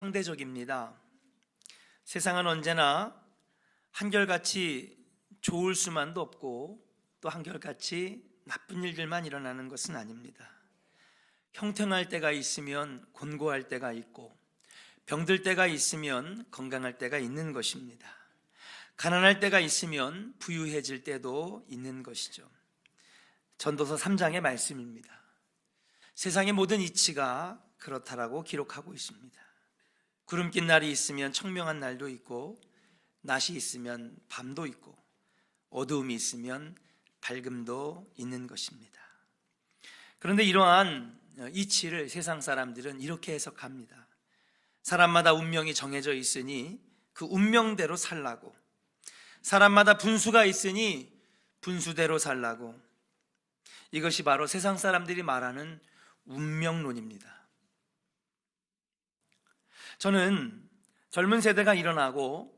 상대적입니다. 세상은 언제나 한결같이 좋을 수만도 없고 또 한결같이 나쁜 일들만 일어나는 것은 아닙니다. 형통할 때가 있으면 곤고할 때가 있고 병들 때가 있으면 건강할 때가 있는 것입니다. 가난할 때가 있으면 부유해질 때도 있는 것이죠. 전도서 3장의 말씀입니다. 세상의 모든 이치가 그렇다라고 기록하고 있습니다. 구름 낀 날이 있으면 청명한 날도 있고 낮이 있으면 밤도 있고 어두움이 있으면 밝음도 있는 것입니다. 그런데 이러한 이치를 세상 사람들은 이렇게 해석합니다. 사람마다 운명이 정해져 있으니 그 운명대로 살라고, 사람마다 분수가 있으니 분수대로 살라고. 이것이 바로 세상 사람들이 말하는 운명론입니다. 저는 젊은 세대가 일어나고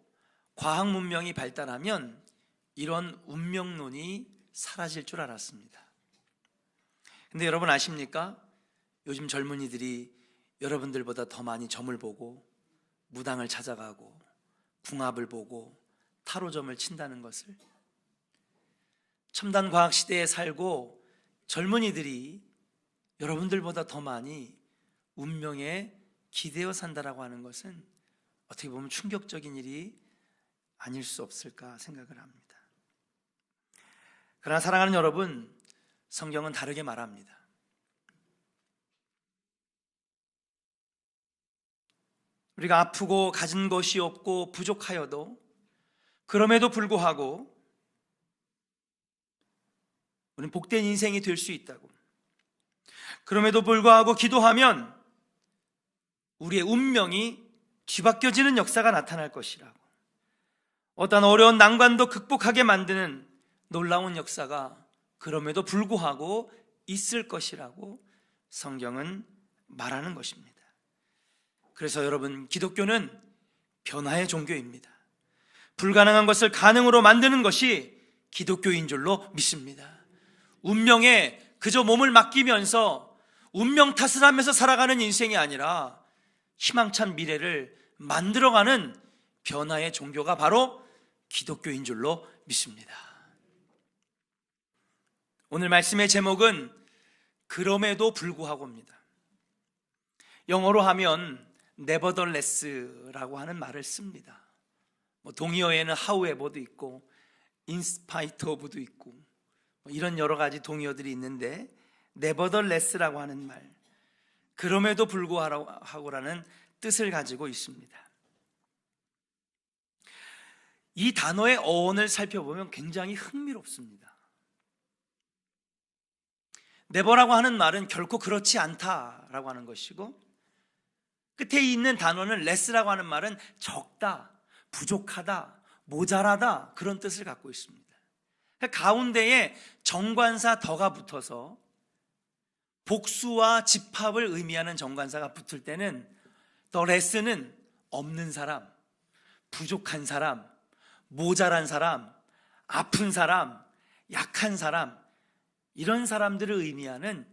과학 문명이 발달하면 이런 운명론이 사라질 줄 알았습니다. 근데 여러분 아십니까? 요즘 젊은이들이 여러분들보다 더 많이 점을 보고 무당을 찾아가고 궁합을 보고 타로점을 친다는 것을. 첨단 과학 시대에 살고 젊은이들이 여러분들보다 더 많이 운명에 기대어 산다라고 하는 것은 어떻게 보면 충격적인 일이 아닐 수 없을까 생각을 합니다. 그러나 사랑하는 여러분, 성경은 다르게 말합니다. 우리가 아프고 가진 것이 없고 부족하여도 그럼에도 불구하고 우리는 복된 인생이 될 수 있다고, 그럼에도 불구하고 기도하면 우리의 운명이 뒤바뀌어지는 역사가 나타날 것이라고, 어떤 어려운 난관도 극복하게 만드는 놀라운 역사가 그럼에도 불구하고 있을 것이라고 성경은 말하는 것입니다. 그래서 여러분, 기독교는 변화의 종교입니다. 불가능한 것을 가능으로 만드는 것이 기독교인 줄로 믿습니다. 운명에 그저 몸을 맡기면서 운명 탓을 하면서 살아가는 인생이 아니라 희망찬 미래를 만들어가는 변화의 종교가 바로 기독교인 줄로 믿습니다. 오늘 말씀의 제목은 그럼에도 불구하고입니다. 영어로 하면 nevertheless라고 하는 말을 씁니다. 동의어에는 however도 있고 in spite of도 있고 이런 여러 가지 동의어들이 있는데, nevertheless라고 하는 말, 그럼에도 불구하고라는 뜻을 가지고 있습니다. 이 단어의 어원을 살펴보면 굉장히 흥미롭습니다. never라고 하는 말은 결코 그렇지 않다라고 하는 것이고, 끝에 있는 단어는 less라고 하는 말은 적다, 부족하다, 모자라다, 그런 뜻을 갖고 있습니다. 가운데에 정관사 더가 붙어서 복수와 집합을 의미하는 정관사가 붙을 때는 the less는 없는 사람, 부족한 사람, 모자란 사람, 아픈 사람, 약한 사람, 이런 사람들을 의미하는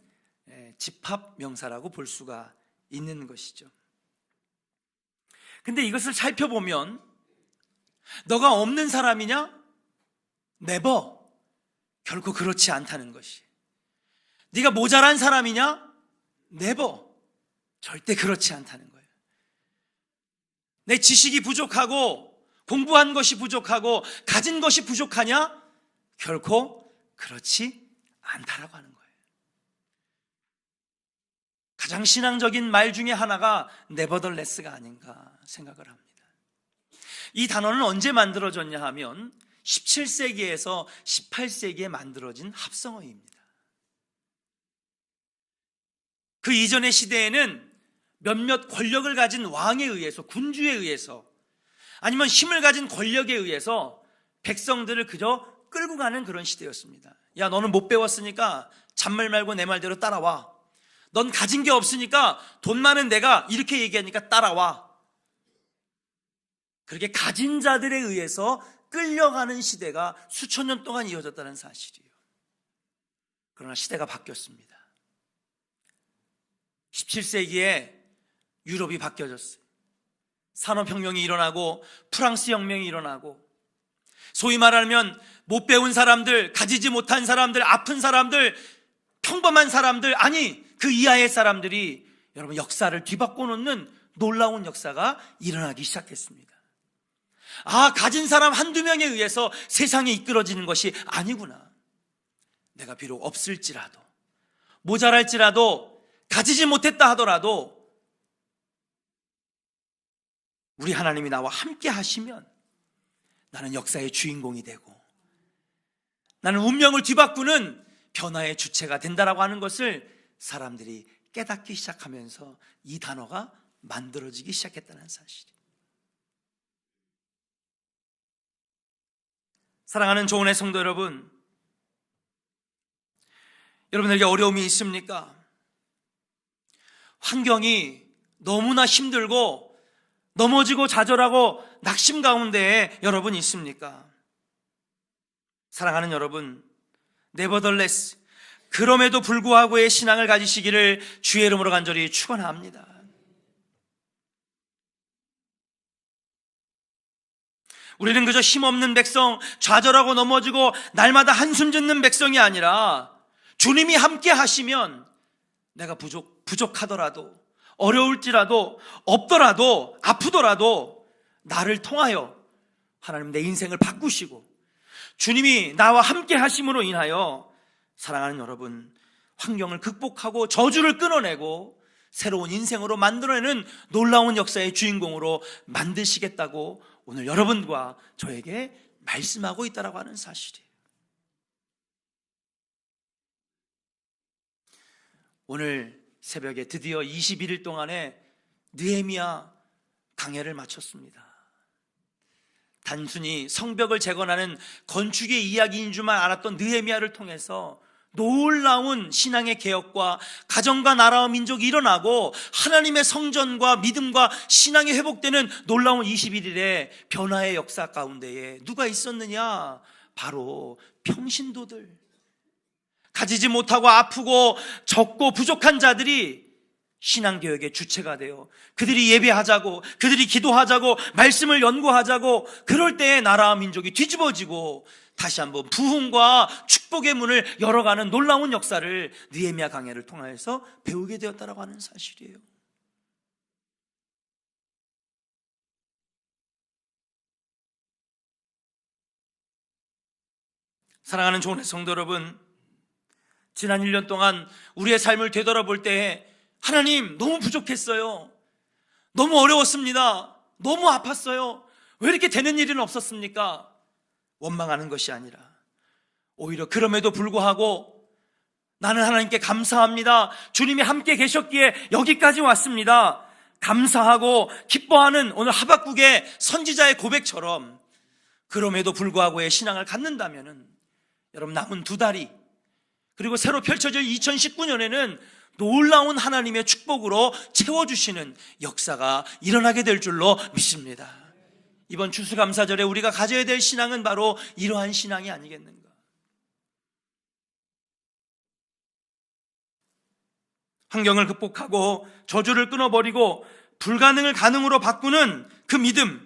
집합 명사라고 볼 수가 있는 것이죠. 근데 이것을 살펴보면 너가 없는 사람이냐? never, 결코 그렇지 않다는 것이. 네가 모자란 사람이냐? never, 절대 그렇지 않다는 거예요. 내 지식이 부족하고 공부한 것이 부족하고 가진 것이 부족하냐? 결코 그렇지 않다라고 하는 거예요. 가장 신앙적인 말 중에 하나가 nevertheless가 아닌가 생각을 합니다. 이 단어는 언제 만들어졌냐 하면 17세기에서 18세기에 만들어진 합성어입니다. 그 이전의 시대에는 몇몇 권력을 가진 왕에 의해서, 군주에 의해서, 아니면 힘을 가진 권력에 의해서 백성들을 그저 끌고 가는 그런 시대였습니다. 야, 너는 못 배웠으니까 잔말 말고 내 말대로 따라와. 넌 가진 게 없으니까 돈 많은 내가 이렇게 얘기하니까 따라와. 그렇게 가진 자들에 의해서 끌려가는 시대가 수천 년 동안 이어졌다는 사실이에요. 그러나 시대가 바뀌었습니다. 17세기에 유럽이 바뀌어졌어요. 산업혁명이 일어나고 프랑스 혁명이 일어나고 소위 말하면 못 배운 사람들, 가지지 못한 사람들, 아픈 사람들, 평범한 사람들, 아니 그 이하의 사람들이 여러분 역사를 뒤바꿔 놓는 놀라운 역사가 일어나기 시작했습니다. 아, 가진 사람 한두 명에 의해서 세상이 이끌어지는 것이 아니구나. 내가 비록 없을지라도, 모자랄지라도, 가지지 못했다 하더라도 우리 하나님이 나와 함께 하시면 나는 역사의 주인공이 되고 나는 운명을 뒤바꾸는 변화의 주체가 된다라고 하는 것을 사람들이 깨닫기 시작하면서 이 단어가 만들어지기 시작했다는 사실이에요. 사랑하는 조은의 성도 여러분, 여러분에게 어려움이 있습니까? 환경이 너무나 힘들고 넘어지고 좌절하고 낙심 가운데에 여러분 있습니까? 사랑하는 여러분, nevertheless, 그럼에도 불구하고의 신앙을 가지시기를 주의 이름으로 간절히 축원합니다. 우리는 그저 힘없는 백성, 좌절하고 넘어지고 날마다 한숨 짓는 백성이 아니라 주님이 함께 하시면 내가 부족하더라도, 어려울지라도, 없더라도, 아프더라도 나를 통하여 하나님 내 인생을 바꾸시고 주님이 나와 함께 하심으로 인하여 사랑하는 여러분, 환경을 극복하고 저주를 끊어내고 새로운 인생으로 만들어내는 놀라운 역사의 주인공으로 만드시겠다고 오늘 여러분과 저에게 말씀하고 있다고 하는 사실이에요. 오늘 새벽에 드디어 21일 동안의 느헤미야 강해를 마쳤습니다. 단순히 성벽을 재건하는 건축의 이야기인 줄만 알았던 느헤미야를 통해서 놀라운 신앙의 개혁과 가정과 나라와 민족이 일어나고 하나님의 성전과 믿음과 신앙이 회복되는 놀라운 21일의 변화의 역사 가운데에 누가 있었느냐? 바로 평신도들, 가지지 못하고 아프고 적고 부족한 자들이 신앙개혁의 주체가 되어 그들이 예배하자고, 그들이 기도하자고, 말씀을 연구하자고, 그럴 때에 나라와 민족이 뒤집어지고 다시 한번 부흥과 축복의 문을 열어가는 놀라운 역사를 느헤미야 강해를 통해서 배우게 되었다고 하는 사실이에요. 사랑하는 조은의 성도 여러분, 지난 1년 동안 우리의 삶을 되돌아볼 때 하나님 너무 부족했어요. 너무 어려웠습니다. 너무 아팠어요. 왜 이렇게 되는 일은 없었습니까? 원망하는 것이 아니라 오히려 그럼에도 불구하고 나는 하나님께 감사합니다. 주님이 함께 계셨기에 여기까지 왔습니다. 감사하고 기뻐하는 오늘 하박국의 선지자의 고백처럼 그럼에도 불구하고의 신앙을 갖는다면은 여러분 남은 2달이 그리고 새로 펼쳐질 2019년에는 놀라운 하나님의 축복으로 채워주시는 역사가 일어나게 될 줄로 믿습니다. 이번 추수감사절에 우리가 가져야 될 신앙은 바로 이러한 신앙이 아니겠는가? 환경을 극복하고 저주를 끊어버리고 불가능을 가능으로 바꾸는 그 믿음,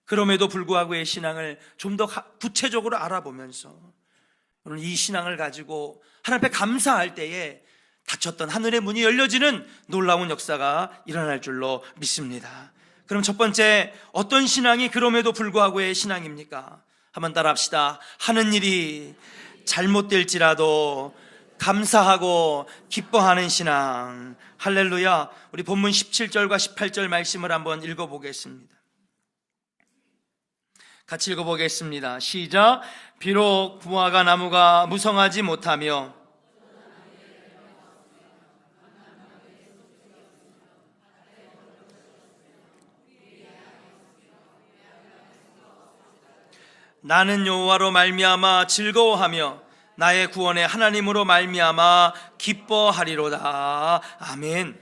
그럼에도 불구하고의 신앙을 좀 더 구체적으로 알아보면서 오늘 이 신앙을 가지고 하나님 앞에 감사할 때에 닫혔던 하늘의 문이 열려지는 놀라운 역사가 일어날 줄로 믿습니다. 그럼 첫 번째, 어떤 신앙이 그럼에도 불구하고의 신앙입니까? 한번 따라합시다. 하는 일이 잘못될지라도 감사하고 기뻐하는 신앙. 할렐루야. 우리 본문 17절과 18절 말씀을 한번 읽어보겠습니다. 같이 읽어보겠습니다. 시작. 비록 무화과 나무가 무성하지 못하며 나는 여호와로 말미암아 즐거워하며 나의 구원의 하나님으로 말미암아 기뻐하리로다. 아멘.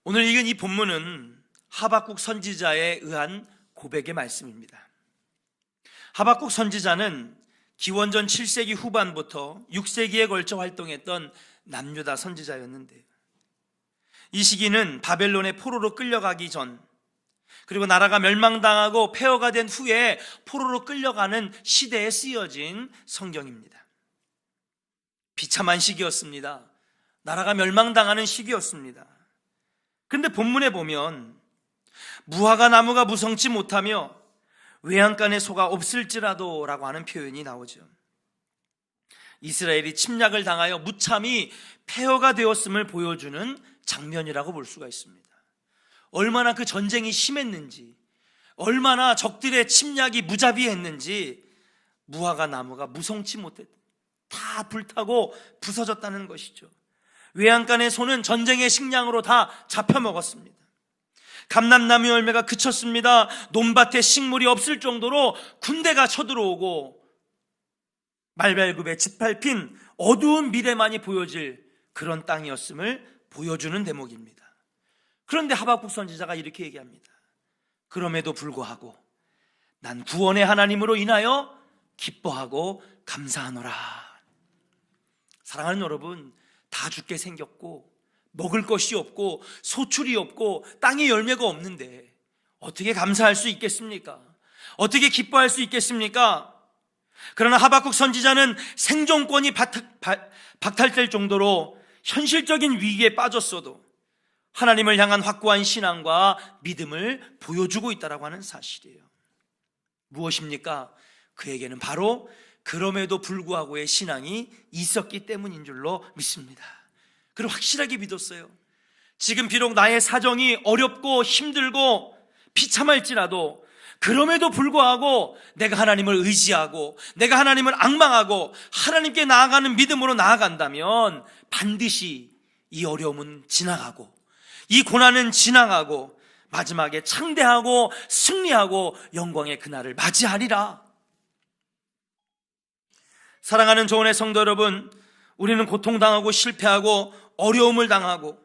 오늘 읽은 이 본문은 하박국 선지자에 의한 고백의 말씀입니다. 하박국 선지자는 기원전 7세기 후반부터 6세기에 걸쳐 활동했던 남유다 선지자였는데요, 이 시기는 바벨론의 포로로 끌려가기 전, 그리고 나라가 멸망당하고 폐허가 된 후에 포로로 끌려가는 시대에 쓰여진 성경입니다. 비참한 시기였습니다. 나라가 멸망당하는 시기였습니다. 그런데 본문에 보면 무화과 나무가 무성치 못하며 외양간에 소가 없을지라도 라고 하는 표현이 나오죠. 이스라엘이 침략을 당하여 무참히 폐허가 되었음을 보여주는 장면이라고 볼 수가 있습니다. 얼마나 그 전쟁이 심했는지, 얼마나 적들의 침략이 무자비했는지 무화과 나무가 무성치 못했다. 다 불타고 부서졌다는 것이죠. 외양간의 소는 전쟁의 식량으로 다 잡혀먹었습니다. 감람나무 열매가 그쳤습니다. 논밭에 식물이 없을 정도로 군대가 쳐들어오고 말발굽에 짓밟힌 어두운 미래만이 보여질 그런 땅이었음을 보여주는 대목입니다. 그런데 하박국 선지자가 이렇게 얘기합니다. 그럼에도 불구하고 난 구원의 하나님으로 인하여 기뻐하고 감사하노라. 사랑하는 여러분, 다 죽게 생겼고 먹을 것이 없고 소출이 없고 땅에 열매가 없는데 어떻게 감사할 수 있겠습니까? 어떻게 기뻐할 수 있겠습니까? 그러나 하박국 선지자는 생존권이 박탈될 정도로 현실적인 위기에 빠졌어도 하나님을 향한 확고한 신앙과 믿음을 보여주고 있다고 하는 사실이에요. 무엇입니까? 그에게는 바로 그럼에도 불구하고의 신앙이 있었기 때문인 줄로 믿습니다. 그리고 확실하게 믿었어요. 지금 비록 나의 사정이 어렵고 힘들고 비참할지라도 그럼에도 불구하고 내가 하나님을 의지하고 내가 하나님을 앙망하고 하나님께 나아가는 믿음으로 나아간다면 반드시 이 어려움은 지나가고 이 고난은 지나가고 마지막에 창대하고 승리하고 영광의 그날을 맞이하리라. 사랑하는 조언의 성도 여러분, 우리는 고통당하고 실패하고 어려움을 당하고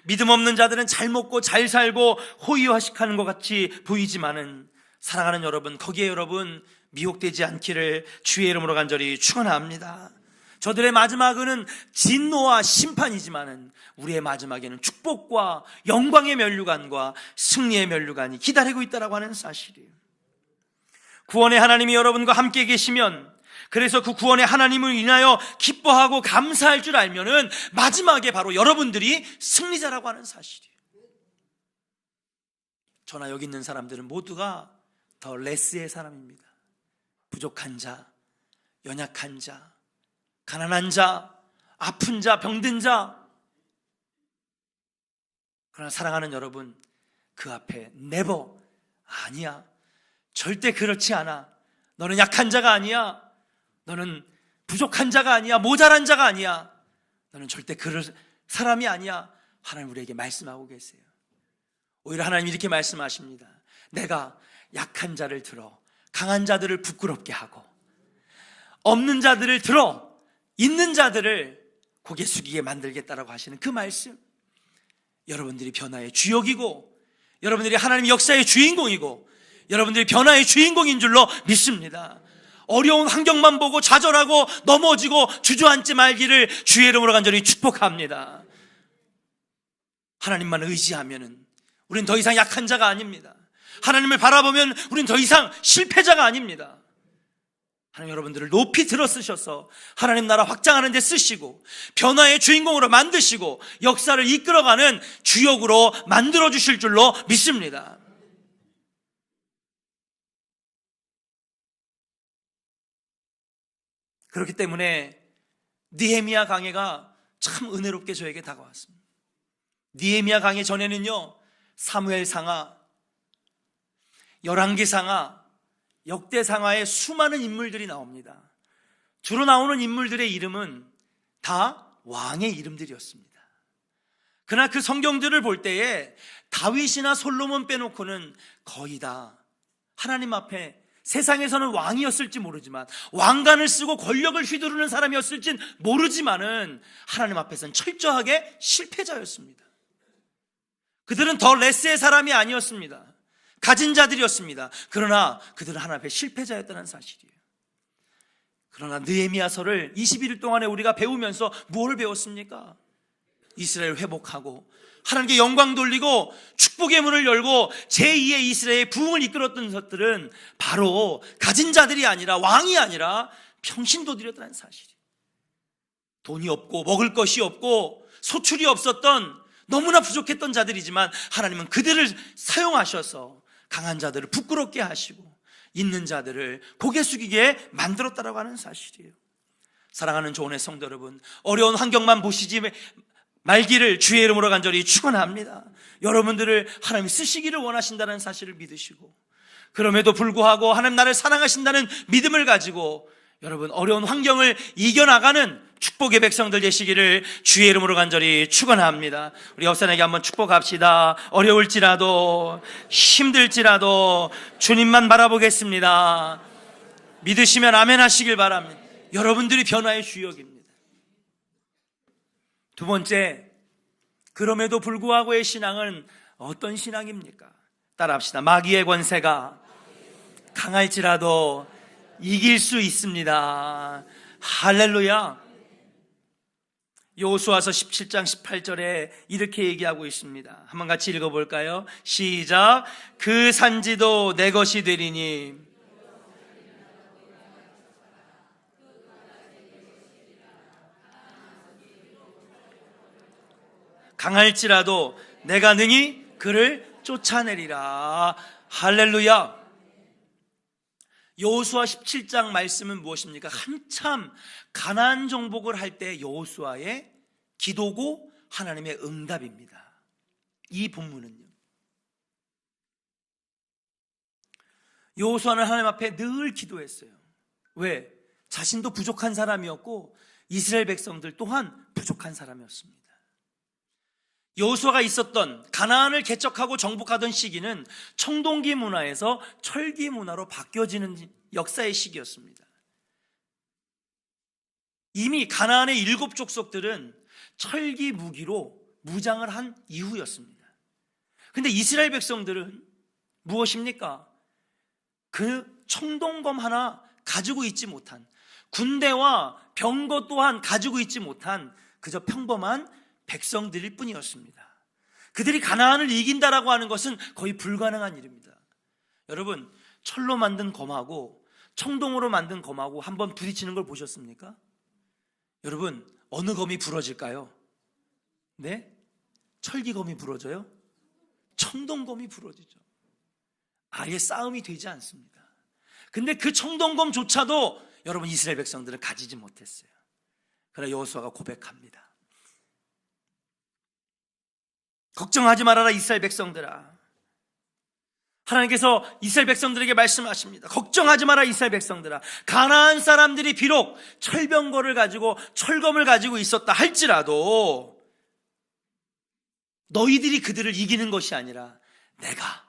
믿음 없는 자들은 잘 먹고 잘 살고 호의호식하는 것 같이 보이지만은 사랑하는 여러분, 거기에 여러분 미혹되지 않기를 주의 이름으로 간절히 축원합니다. 저들의 마지막은 진노와 심판이지만은 우리의 마지막에는 축복과 영광의 면류관과 승리의 면류관이 기다리고 있다라고 하는 사실이에요. 구원의 하나님이 여러분과 함께 계시면, 그래서 그 구원의 하나님을 인하여 기뻐하고 감사할 줄 알면은 마지막에 바로 여러분들이 승리자라고 하는 사실이에요. 저나 여기 있는 사람들은 모두가 더 레스의 사람입니다. 부족한 자, 연약한 자, 가난한 자, 아픈 자, 병든 자. 그러나 사랑하는 여러분, 그 앞에 never, 아니야, 절대 그렇지 않아. 너는 약한 자가 아니야. 너는 부족한 자가 아니야. 모자란 자가 아니야. 너는 절대 그럴 사람이 아니야. 하나님 우리에게 말씀하고 계세요. 오히려 하나님 이렇게 말씀하십니다. 내가 약한 자를 들어 강한 자들을 부끄럽게 하고 없는 자들을 들어 있는 자들을 고개 숙이게 만들겠다라고 하시는 그 말씀, 여러분들이 변화의 주역이고 여러분들이 하나님의 역사의 주인공이고 여러분들이 변화의 주인공인 줄로 믿습니다. 어려운 환경만 보고 좌절하고 넘어지고 주저앉지 말기를 주의 이름으로 간절히 축복합니다. 하나님만 의지하면은 우린 더 이상 약한 자가 아닙니다. 하나님을 바라보면 우린 더 이상 실패자가 아닙니다. 하나님 여러분들을 높이 들어 쓰셔서 하나님 나라 확장하는 데 쓰시고 변화의 주인공으로 만드시고 역사를 이끌어가는 주역으로 만들어 주실 줄로 믿습니다. 그렇기 때문에 느헤미야 강해가 참 은혜롭게 저에게 다가왔습니다. 느헤미야 강해 전에는요, 사무엘상하, 열왕기상하, 역대상하에 수많은 인물들이 나옵니다. 주로 나오는 인물들의 이름은 다 왕의 이름들이었습니다. 그러나 그 성경들을 볼 때에 다윗이나 솔로몬 빼놓고는 거의 다 하나님 앞에 세상에서는 왕이었을지 모르지만 왕관을 쓰고 권력을 휘두르는 사람이었을진 모르지만은 하나님 앞에서는 철저하게 실패자였습니다. 그들은 더 레스의 사람이 아니었습니다. 가진 자들이었습니다. 그러나 그들은 하나님 앞에 실패자였다는 사실이에요. 그러나 느헤미야서를 21일 동안에 우리가 배우면서 무엇을 배웠습니까? 이스라엘 회복하고 하나님께 영광 돌리고 축복의 문을 열고 제2의 이스라엘의 부흥을 이끌었던 것들은 바로 가진 자들이 아니라, 왕이 아니라 평신도들이었다는 사실이에요. 돈이 없고 먹을 것이 없고 소출이 없었던, 너무나 부족했던 자들이지만 하나님은 그들을 사용하셔서 강한 자들을 부끄럽게 하시고 있는 자들을 고개 숙이게 만들었다라고 하는 사실이에요. 사랑하는 조은의 성도 여러분, 어려운 환경만 보시지 말기를 주의 이름으로 간절히 축원합니다. 여러분들을 하나님이 쓰시기를 원하신다는 사실을 믿으시고, 그럼에도 불구하고 하나님 나를 사랑하신다는 믿음을 가지고 여러분 어려운 환경을 이겨나가는 축복의 백성들 되시기를 주의 이름으로 간절히 축원합니다. 우리 옆사람에게 한번 축복합시다. 어려울지라도 힘들지라도 주님만 바라보겠습니다. 믿으시면 아멘 하시길 바랍니다. 여러분들이 변화의 주역입니다. 두 번째, 그럼에도 불구하고의 신앙은 어떤 신앙입니까? 따라합시다. 마귀의 권세가 강할지라도 이길 수 있습니다. 할렐루야. 여호수아서 17장 18절에 이렇게 얘기하고 있습니다. 한번 같이 읽어볼까요? 시작. 그 산지도 내 것이 되리니 강할지라도 내가 능히 그를 쫓아내리라. 할렐루야. 여호수아 17장 말씀은 무엇입니까? 한참 가나안 정복을 할 때 여호수아의 기도고 하나님의 응답입니다. 이 본문은요, 여호수아는 하나님 앞에 늘 기도했어요. 왜? 자신도 부족한 사람이었고 이스라엘 백성들 또한 부족한 사람이었습니다. 여호수아가 있었던 가나안을 개척하고 정복하던 시기는 청동기 문화에서 철기 문화로 바뀌어지는 역사의 시기였습니다. 이미 가나안의 7 족속들은 철기 무기로 무장을 한 이후였습니다. 그런데 이스라엘 백성들은 무엇입니까? 그 청동검 하나 가지고 있지 못한, 군대와 병거 또한 가지고 있지 못한 그저 평범한 백성들일 뿐이었습니다. 그들이 가나안을 이긴다라고 하는 것은 거의 불가능한 일입니다. 여러분, 철로 만든 검하고 청동으로 만든 검하고 한번 부딪히는 걸 보셨습니까? 여러분, 어느 검이 부러질까요? 네? 철기검이 부러져요? 청동검이 부러지죠. 아예 싸움이 되지 않습니다. 근데 그 청동검조차도 여러분 이스라엘 백성들은 가지지 못했어요. 그러나 여호수아가 고백합니다. 걱정하지 말아라 이스라엘 백성들아. 하나님께서 이스라엘 백성들에게 말씀하십니다. 걱정하지 마라 이스라엘 백성들아. 가나안 사람들이 비록 철병거를 가지고 철검을 가지고 있었다 할지라도 너희들이 그들을 이기는 것이 아니라 내가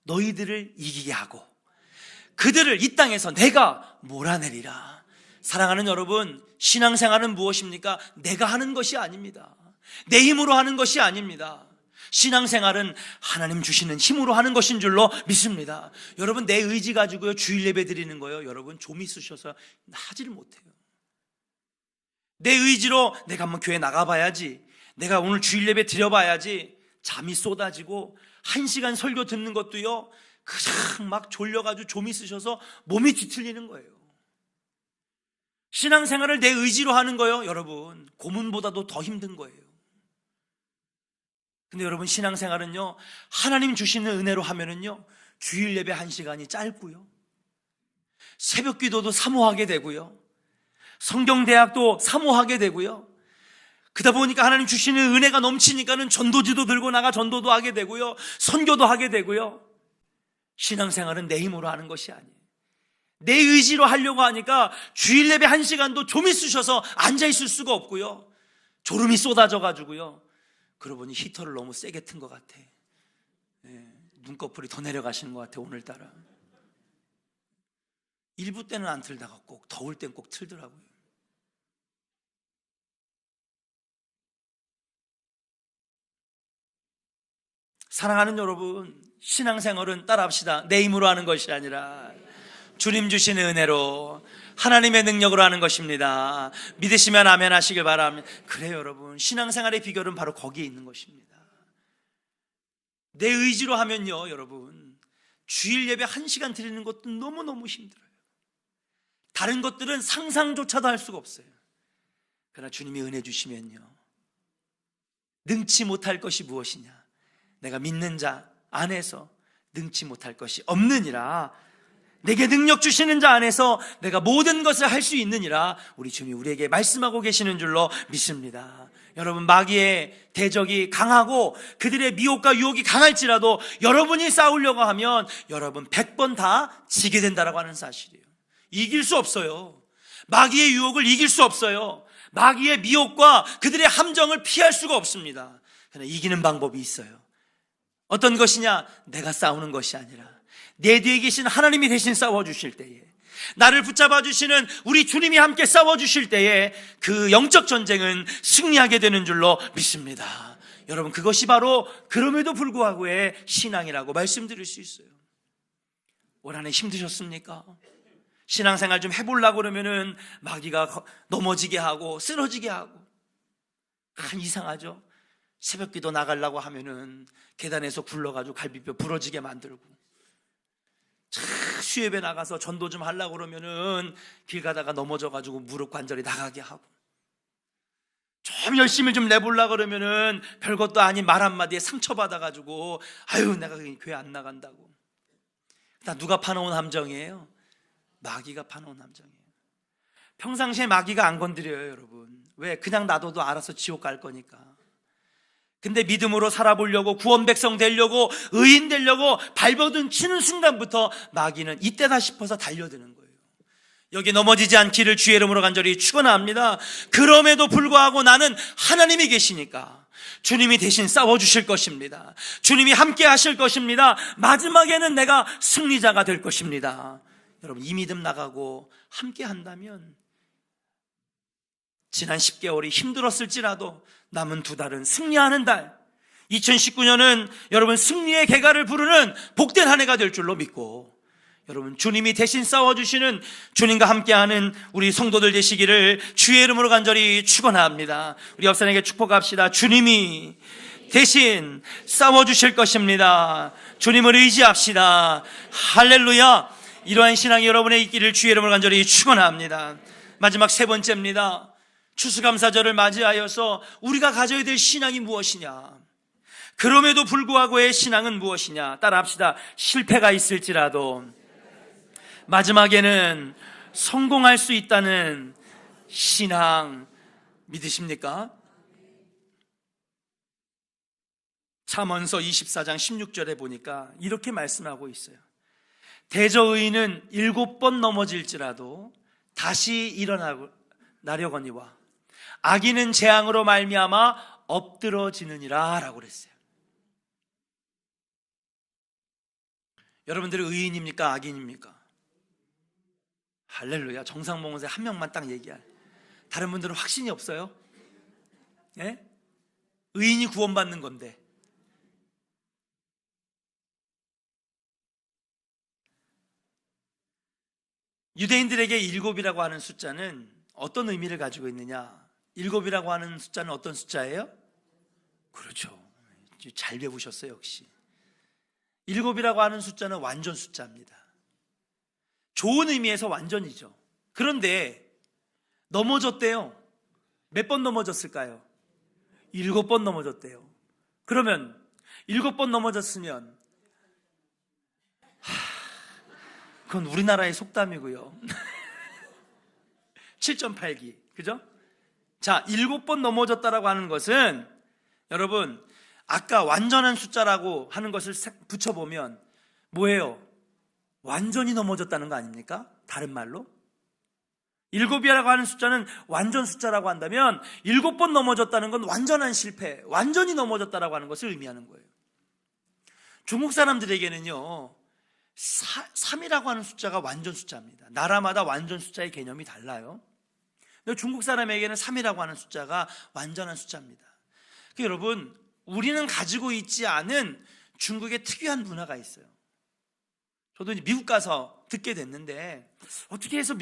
너희들을 이기게 하고 그들을 이 땅에서 내가 몰아내리라. 사랑하는 여러분, 신앙생활은 무엇입니까? 내가 하는 것이 아닙니다. 내 힘으로 하는 것이 아닙니다. 신앙생활은 하나님 주시는 힘으로 하는 것인 줄로 믿습니다. 여러분, 내 의지 가지고요 주일 예배 드리는 거요, 여러분 좀 있으셔서 하지를 못해요. 내 의지로 내가 한번 교회 나가봐야지, 내가 오늘 주일 예배 드려봐야지 잠이 쏟아지고 1시간 설교 듣는 것도요 그냥 막 졸려가지고 좀 있으셔서 몸이 뒤틀리는 거예요. 신앙생활을 내 의지로 하는 거요, 여러분 고문보다도 더 힘든 거예요. 근데 여러분, 신앙생활은요 하나님 주시는 은혜로 하면은요 주일 예배 1시간이 짧고요, 새벽 기도도 사모하게 되고요, 성경대학도 사모하게 되고요, 그러다 보니까 하나님 주시는 은혜가 넘치니까는 전도지도 들고 나가 전도도 하게 되고요, 선교도 하게 되고요. 신앙생활은 내 힘으로 하는 것이 아니에요. 내 의지로 하려고 하니까 주일 예배 1시간도 좀 있으셔서 앉아있을 수가 없고요, 졸음이 쏟아져 가지고요, 그러고 보니 히터를 너무 세게 튼 것 같아. 눈꺼풀이 더 내려가시는 것 같아. 오늘따라 일부 때는 안 틀다가 꼭 더울 땐 꼭 틀더라고요. 사랑하는 여러분, 신앙생활은 따라합시다. 내 힘으로 하는 것이 아니라 주님 주시는 은혜로 하나님의 능력으로 하는 것입니다. 믿으시면 아멘 하시길 바랍니다. 그래요 여러분, 신앙생활의 비결은 바로 거기에 있는 것입니다. 내 의지로 하면요, 여러분, 주일 예배 1시간 드리는 것도 너무너무 힘들어요. 다른 것들은 상상조차도 할 수가 없어요. 그러나 주님이 은혜 주시면요, 능치 못할 것이 무엇이냐? 내가 믿는 자 안에서 능치 못할 것이 없느니라. 내게 능력 주시는 자 안에서 내가 모든 것을 할 수 있느니라. 우리 주님이 우리에게 말씀하고 계시는 줄로 믿습니다. 여러분, 마귀의 대적이 강하고 그들의 미혹과 유혹이 강할지라도 여러분이 싸우려고 하면 여러분 100번 다 지게 된다라고 하는 사실이에요. 이길 수 없어요. 마귀의 유혹을 이길 수 없어요. 마귀의 미혹과 그들의 함정을 피할 수가 없습니다. 그러나 이기는 방법이 있어요. 어떤 것이냐? 내가 싸우는 것이 아니라 내 뒤에 계신 하나님이 대신 싸워주실 때에, 나를 붙잡아 주시는 우리 주님이 함께 싸워주실 때에 그 영적 전쟁은 승리하게 되는 줄로 믿습니다. 여러분, 그것이 바로 그럼에도 불구하고의 신앙이라고 말씀드릴 수 있어요. 올 한 해 힘드셨습니까? 신앙생활 좀 해보려고 그러면은 마귀가 넘어지게 하고 쓰러지게 하고, 이상하죠? 새벽기도 나가려고 하면은 계단에서 굴러가지고 갈비뼈 부러지게 만들고, 수협에 나가서 전도 좀 하려고 그러면은 길 가다가 넘어져가지고 무릎 관절이 나가게 하고, 좀 열심히 좀 내보려고 그러면은 별것도 아닌 말 한마디에 상처받아가지고 아유 내가 교회 안 나간다고. 다 누가 파놓은 함정이에요? 마귀가 파놓은 함정이에요. 평상시에 마귀가 안 건드려요, 여러분. 왜? 그냥 놔둬도 알아서 지옥 갈 거니까. 근데 믿음으로 살아보려고, 구원 백성 되려고, 의인 되려고 발버둥 치는 순간부터 마귀는 이때다 싶어서 달려드는 거예요. 여기 넘어지지 않기를 주의 이름으로 간절히 축원합니다. 그럼에도 불구하고 나는 하나님이 계시니까 주님이 대신 싸워주실 것입니다. 주님이 함께 하실 것입니다. 마지막에는 내가 승리자가 될 것입니다. 여러분, 이 믿음 나가고 함께 한다면 지난 10개월이 힘들었을지라도 남은 2달은 승리하는 달, 2019년은 여러분 승리의 개가를 부르는 복된 한 해가 될 줄로 믿고, 여러분 주님이 대신 싸워주시는, 주님과 함께하는 우리 성도들 되시기를 주의 이름으로 간절히 축원합니다. 우리 옆 사람에게 축복합시다. 주님이 대신 싸워주실 것입니다. 주님을 의지합시다. 할렐루야. 이러한 신앙이 여러분의 있기를 주의 이름으로 간절히 축원합니다. 마지막 3번째입니다. 추수감사절을 맞이하여서 우리가 가져야 될 신앙이 무엇이냐? 그럼에도 불구하고의 신앙은 무엇이냐? 따라합시다. 실패가 있을지라도 마지막에는 성공할 수 있다는 신앙 믿으십니까? 잠언서 24장 16절에 보니까 이렇게 말씀하고 있어요. 대저의인은 7번 넘어질지라도 다시 일어나려거니와 악인은 재앙으로 말미암아 엎드러지느니라 라고 그랬어요. 여러분들은 의인입니까? 악인입니까? 할렐루야. 정상봉원세 한 명만 딱 얘기할. 다른 분들은 확신이 없어요? 예? 의인이 구원받는 건데. 유대인들에게 7이라고 하는 숫자는 어떤 의미를 가지고 있느냐? 7이라고 하는 숫자는 어떤 숫자예요? 그렇죠. 잘 배우셨어요, 역시. 7이라고 하는 숫자는 완전 숫자입니다. 좋은 의미에서 완전이죠. 그런데 넘어졌대요. 몇 번 넘어졌을까요? 7번 넘어졌대요. 그러면 7번 넘어졌으면 그건 우리나라의 속담이고요. 7.8기, 그죠? 자, 7번 넘어졌다라고 하는 것은 여러분 아까 완전한 숫자라고 하는 것을 붙여보면 뭐예요? 완전히 넘어졌다는 거 아닙니까? 다른 말로 7이라고 하는 숫자는 완전 숫자라고 한다면 7번 넘어졌다는 건 완전한 실패, 완전히 넘어졌다라고 하는 것을 의미하는 거예요. 중국 사람들에게는요 3이라고 하는 숫자가 완전 숫자입니다. 나라마다 완전 숫자의 개념이 달라요. 근데 중국 사람에게는 3이라고 하는 숫자가 완전한 숫자입니다. 여러분, 우리는 가지고 있지 않은 중국의 특유한 문화가 있어요. 저도 이제 미국 가서 듣게 됐는데 어떻게 해서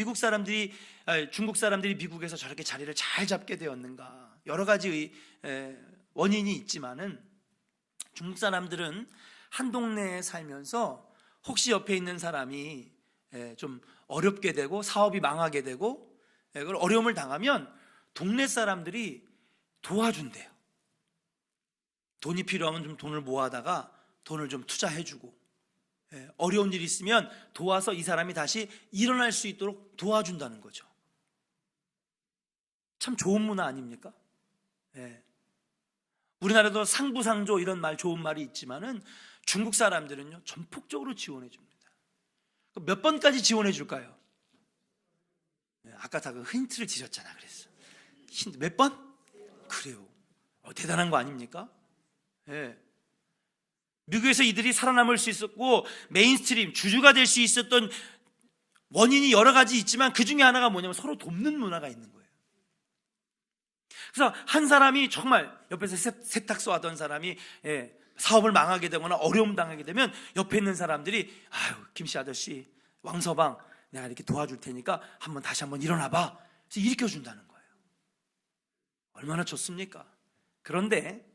중국 사람들이 미국에서 저렇게 자리를 잘 잡게 되었는가, 여러 가지 원인이 있지만은 중국 사람들은 한 동네에 살면서 혹시 옆에 있는 사람이 좀 어렵게 되고 사업이 망하게 되고 그걸 어려움을 당하면 동네 사람들이 도와준대요. 돈이 필요하면 좀 돈을 모아다가 돈을 좀 투자해주고, 어려운 일이 있으면 도와서 이 사람이 다시 일어날 수 있도록 도와준다는 거죠. 참 좋은 문화 아닙니까? 우리나라도 상부상조 이런 말, 좋은 말이 있지만은 중국 사람들은요 전폭적으로 지원해 줍니다. 몇 번까지 지원해 줄까요? 아까 다 그 힌트를 드렸잖아. 그랬어. 힌트 몇 번? 그래요. 대단한 거 아닙니까? 미국에서 이들이 살아남을 수 있었고 메인스트림 주주가 될 수 있었던 원인이 여러 가지 있지만 그 중에 하나가 뭐냐면 서로 돕는 문화가 있는 거예요. 그래서 한 사람이 정말 옆에서 세탁소 하던 사람이 사업을 망하게 되거나 어려움 당하게 되면 옆에 있는 사람들이 아유 김씨 아저씨 왕서방 내가 이렇게 도와줄 테니까 다시 한번 일어나봐. 그래서 일으켜준다는 거예요. 얼마나 좋습니까? 그런데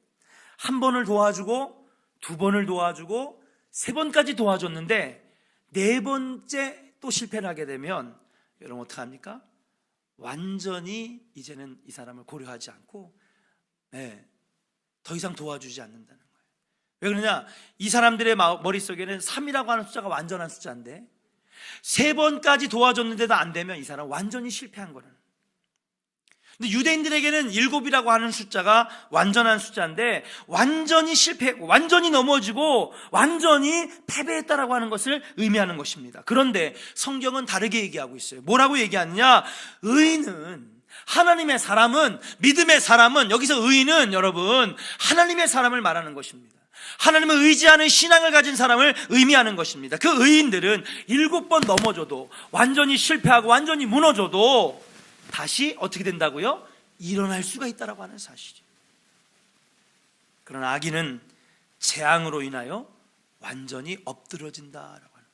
한 번을 도와주고 두 번을 도와주고 세 번까지 도와줬는데 네 번째 또 실패를 하게 되면 여러분 어떡합니까? 완전히 이제는 이 사람을 고려하지 않고 더 이상 도와주지 않는다는 거예요. 왜 그러냐? 이 사람들의 머릿속에는 3이라고 하는 숫자가 완전한 숫자인데 세 번까지 도와줬는데도 안 되면 이 사람 완전히 실패한 거라는. 근데 유대인들에게는 7이라고 하는 숫자가 완전한 숫자인데 완전히 실패했고 완전히 넘어지고 완전히 패배했다라고 하는 것을 의미하는 것입니다. 그런데 성경은 다르게 얘기하고 있어요. 뭐라고 얘기하느냐? 의인은, 하나님의 사람은, 믿음의 사람은, 여기서 의인은 여러분 하나님의 사람을 말하는 것입니다. 하나님을 의지하는 신앙을 가진 사람을 의미하는 것입니다. 그 의인들은 7번 넘어져도 완전히 실패하고 완전히 무너져도 다시 어떻게 된다고요? 일어날 수가 있다라고 하는 사실이에요. 그러나 악인은 재앙으로 인하여 완전히 엎드러진다라고 하는 거예요.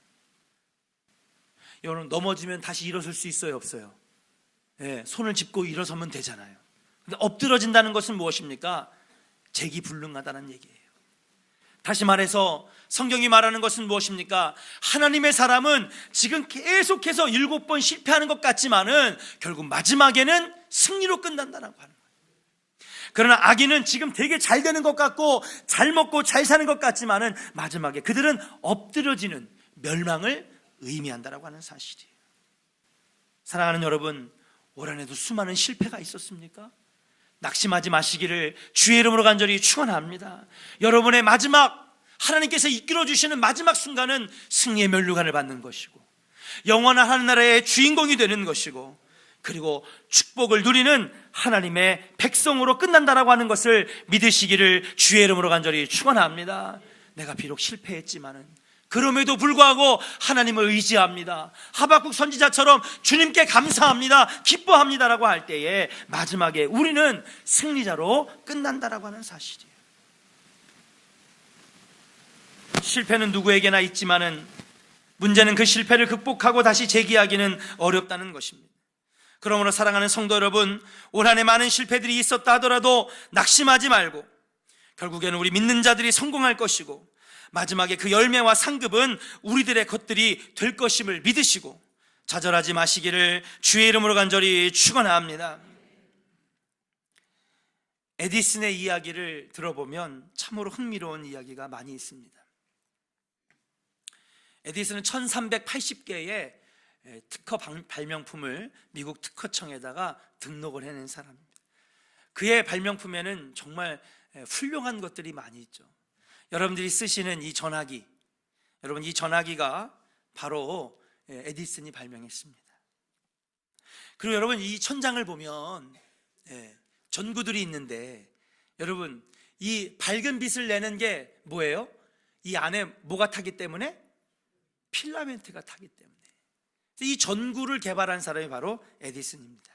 여러분 넘어지면 다시 일어설 수 있어요, 없어요? 손을 짚고 일어서면 되잖아요. 근데 엎드러진다는 것은 무엇입니까? 재기불능하다는 얘기예요. 다시 말해서 성경이 말하는 것은 무엇입니까? 하나님의 사람은 지금 계속해서 7번 실패하는 것 같지만은 결국 마지막에는 승리로 끝난다라고 하는 거예요. 그러나 악인은 지금 되게 잘 되는 것 같고 잘 먹고 잘 사는 것 같지만은 마지막에 그들은 엎드러지는 멸망을 의미한다라고 하는 사실이에요. 사랑하는 여러분, 올 한해도 수많은 실패가 있었습니까? 낙심하지 마시기를 주의 이름으로 간절히 축원합니다. 여러분의 마지막, 하나님께서 이끌어 주시는 마지막 순간은 승리의 면류관을 받는 것이고 영원한 하늘나라의 주인공이 되는 것이고 그리고 축복을 누리는 하나님의 백성으로 끝난다라고 하는 것을 믿으시기를 주의 이름으로 간절히 축원합니다. 내가 비록 실패했지만은 그럼에도 불구하고 하나님을 의지합니다. 하박국 선지자처럼 주님께 감사합니다, 기뻐합니다라고 할 때에 마지막에 우리는 승리자로 끝난다라고 하는 사실이에요. 실패는 누구에게나 있지만은 문제는 그 실패를 극복하고 다시 재기하기는 어렵다는 것입니다. 그러므로 사랑하는 성도 여러분, 올 한해 많은 실패들이 있었다 하더라도 낙심하지 말고 결국에는 우리 믿는 자들이 성공할 것이고 마지막에 그 열매와 상급은 우리들의 것들이 될 것임을 믿으시고 좌절하지 마시기를 주의 이름으로 간절히 축원합니다. 에디슨의 이야기를 들어보면 참으로 흥미로운 이야기가 많이 있습니다. 에디슨은 1380개의 특허 발명품을 미국 특허청에다가 등록을 해낸 사람입니다. 그의 발명품에는 정말 훌륭한 것들이 많이 있죠. 여러분들이 쓰시는 이 전화기, 여러분 이 전화기가 바로 에디슨이 발명했습니다. 그리고 여러분 이 천장을 보면 전구들이 있는데 여러분 이 밝은 빛을 내는 게 뭐예요? 이 안에 뭐가 타기 때문에? 필라멘트가 타기 때문에. 이 전구를 개발한 사람이 바로 에디슨입니다.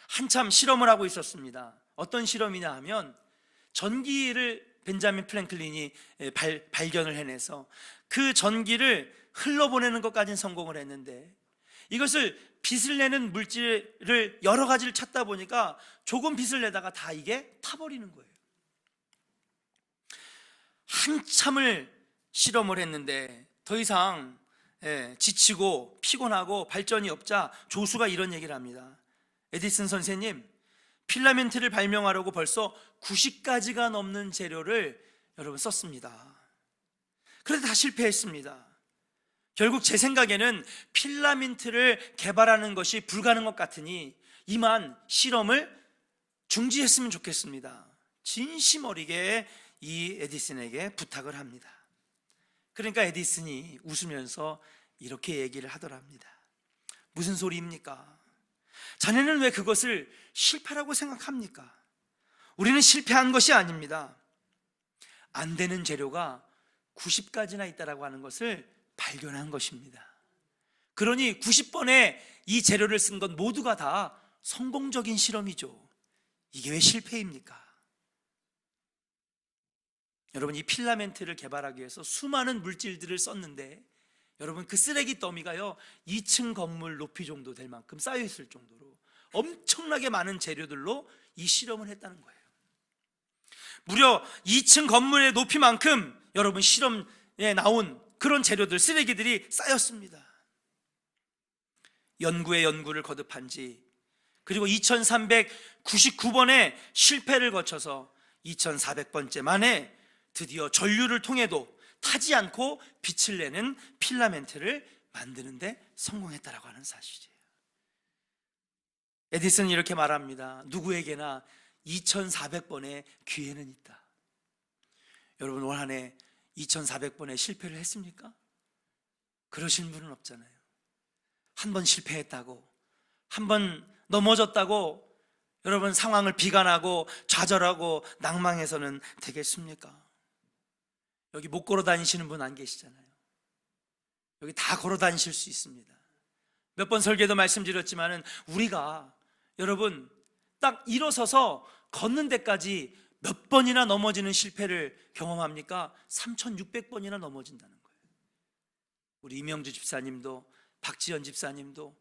한참 실험을 하고 있었습니다. 어떤 실험이냐 하면 전기를 벤자민 프랭클린이 발견을 해내서 그 전기를 흘러보내는 것까지는 성공을 했는데 이것을 빛을 내는 물질을 여러 가지를 찾다 보니까 조금 빛을 내다가 다 이게 타버리는 거예요. 한참을 실험을 했는데 더 이상 지치고 피곤하고 발전이 없자 조수가 이런 얘기를 합니다. 에디슨 선생님, 필라멘트를 발명하려고 벌써 90가지가 넘는 재료를 여러분 썼습니다. 그런데 다 실패했습니다. 결국 제 생각에는 필라멘트를 개발하는 것이 불가능한 것 같으니 이만 실험을 중지했으면 좋겠습니다. 진심 어리게 이 에디슨에게 부탁을 합니다. 그러니까 에디슨이 웃으면서 이렇게 얘기를 하더랍니다. 무슨 소리입니까? 자네는 왜 그것을 실패라고 생각합니까? 우리는 실패한 것이 아닙니다. 안 되는 재료가 90가지나 있다라고 하는 것을 발견한 것입니다. 그러니 90번의 이 재료를 쓴 건 모두가 다 성공적인 실험이죠. 이게 왜 실패입니까? 여러분, 이 필라멘트를 개발하기 위해서 수많은 물질들을 썼는데 여러분, 그 쓰레기 더미가요 2층 건물 높이 정도 될 만큼 쌓여 있을 정도로 엄청나게 많은 재료들로 이 실험을 했다는 거예요. 무려 2층 건물의 높이만큼 여러분 실험에 나온 그런 재료들, 쓰레기들이 쌓였습니다. 연구에 연구를 거듭한 지, 그리고 2399번의 실패를 거쳐서 2400번째 만에 드디어 전류를 통해도 타지 않고 빛을 내는 필라멘트를 만드는데 성공했다라고 하는 사실이에요. 에디슨은 이렇게 말합니다. 누구에게나 2400번의 기회는 있다. 여러분, 올 한 해 2400번의 실패를 했습니까? 그러신 분은 없잖아요. 한 번 실패했다고, 한 번 넘어졌다고 여러분 상황을 비관하고 좌절하고 낭망해서는 되겠습니까? 여기 못 걸어 다니시는 분 안 계시잖아요. 여기 다 걸어 다니실 수 있습니다. 몇 번 설계도 말씀드렸지만은 우리가 여러분 딱 일어서서 걷는 데까지 몇 번이나 넘어지는 실패를 경험합니까? 3600번이나 넘어진다는 거예요. 우리 이명주 집사님도 박지연 집사님도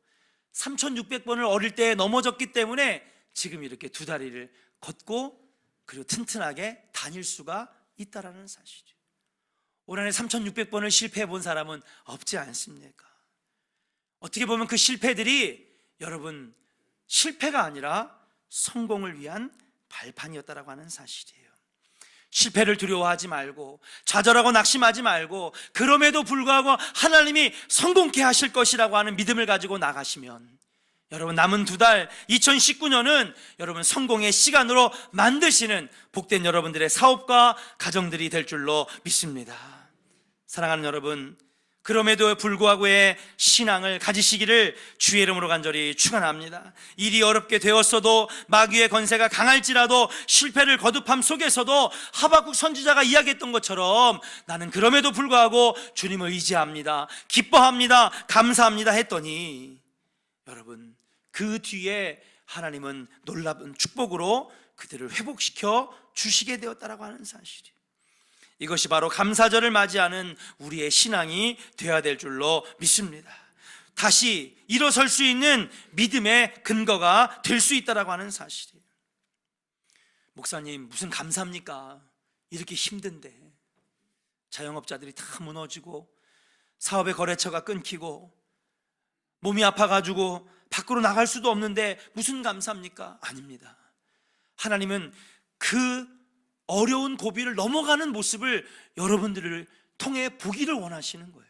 3600번을 어릴 때 넘어졌기 때문에 지금 이렇게 두 다리를 걷고 그리고 튼튼하게 다닐 수가 있다라는 사실이죠. 올 한해 3600번을 실패해 본 사람은 없지 않습니까? 어떻게 보면 그 실패들이 여러분 실패가 아니라 성공을 위한 발판이었다라고 하는 사실이에요. 실패를 두려워하지 말고 좌절하고 낙심하지 말고 그럼에도 불구하고 하나님이 성공케 하실 것이라고 하는 믿음을 가지고 나가시면 여러분 남은 두 달 2019년은 여러분 성공의 시간으로 만드시는 복된 여러분들의 사업과 가정들이 될 줄로 믿습니다. 사랑하는 여러분, 그럼에도 불구하고의 신앙을 가지시기를 주의 이름으로 간절히 축원합니다. 일이 어렵게 되었어도 마귀의 건세가 강할지라도 실패를 거듭함 속에서도 하박국 선지자가 이야기했던 것처럼 나는 그럼에도 불구하고 주님을 의지합니다, 기뻐합니다, 감사합니다 했더니 여러분 그 뒤에 하나님은 놀라운 축복으로 그들을 회복시켜 주시게 되었다라고 하는 사실이에요. 이것이 바로 감사절을 맞이하는 우리의 신앙이 되어야 될 줄로 믿습니다. 다시 일어설 수 있는 믿음의 근거가 될 수 있다라고 하는 사실이에요. 목사님, 무슨 감사합니까? 이렇게 힘든데 자영업자들이 다 무너지고 사업의 거래처가 끊기고 몸이 아파가지고 밖으로 나갈 수도 없는데 무슨 감사합니까? 아닙니다. 하나님은 그 어려운 고비를 넘어가는 모습을 여러분들을 통해 보기를 원하시는 거예요.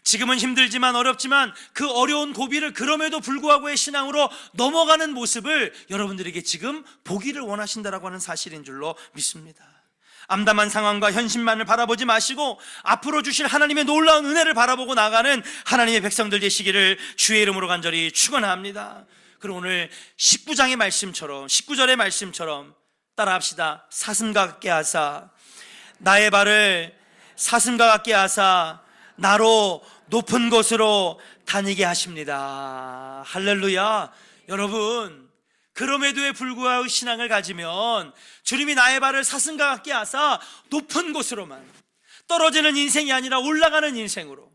지금은 힘들지만 어렵지만 그 어려운 고비를 그럼에도 불구하고의 신앙으로 넘어가는 모습을 여러분들에게 지금 보기를 원하신다라고 하는 사실인 줄로 믿습니다. 암담한 상황과 현실만을 바라보지 마시고 앞으로 주실 하나님의 놀라운 은혜를 바라보고 나가는 하나님의 백성들 되시기를 주의 이름으로 간절히 축원합니다. 그럼 오늘 19장의 말씀처럼 19절의 말씀처럼 따라합시다. 사슴과 같게 하사 나의 발을 사슴과 같게 하사 나로 높은 곳으로 다니게 하십니다. 할렐루야. 여러분, 그럼에도 불구하고 신앙을 가지면 주님이 나의 발을 사슴과 같게 하사 높은 곳으로만, 떨어지는 인생이 아니라 올라가는 인생으로,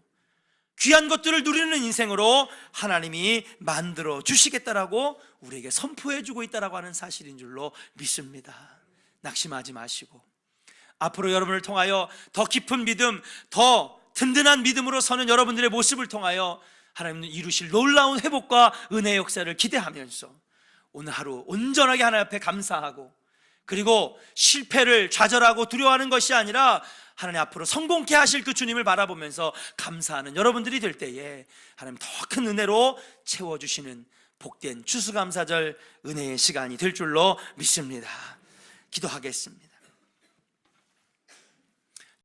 귀한 것들을 누리는 인생으로 하나님이 만들어 주시겠다라고 우리에게 선포해 주고 있다라고 하는 사실인 줄로 믿습니다. 낙심하지 마시고 앞으로 여러분을 통하여 더 깊은 믿음, 더 든든한 믿음으로 서는 여러분들의 모습을 통하여 하나님은 이루실 놀라운 회복과 은혜의 역사를 기대하면서 오늘 하루 온전하게 하나님 앞에 감사하고, 그리고 실패를 좌절하고 두려워하는 것이 아니라 하나님 앞으로 성공케 하실 그 주님을 바라보면서 감사하는 여러분들이 될 때에 하나님 더 큰 은혜로 채워주시는 복된 추수감사절 은혜의 시간이 될 줄로 믿습니다. 기도하겠습니다.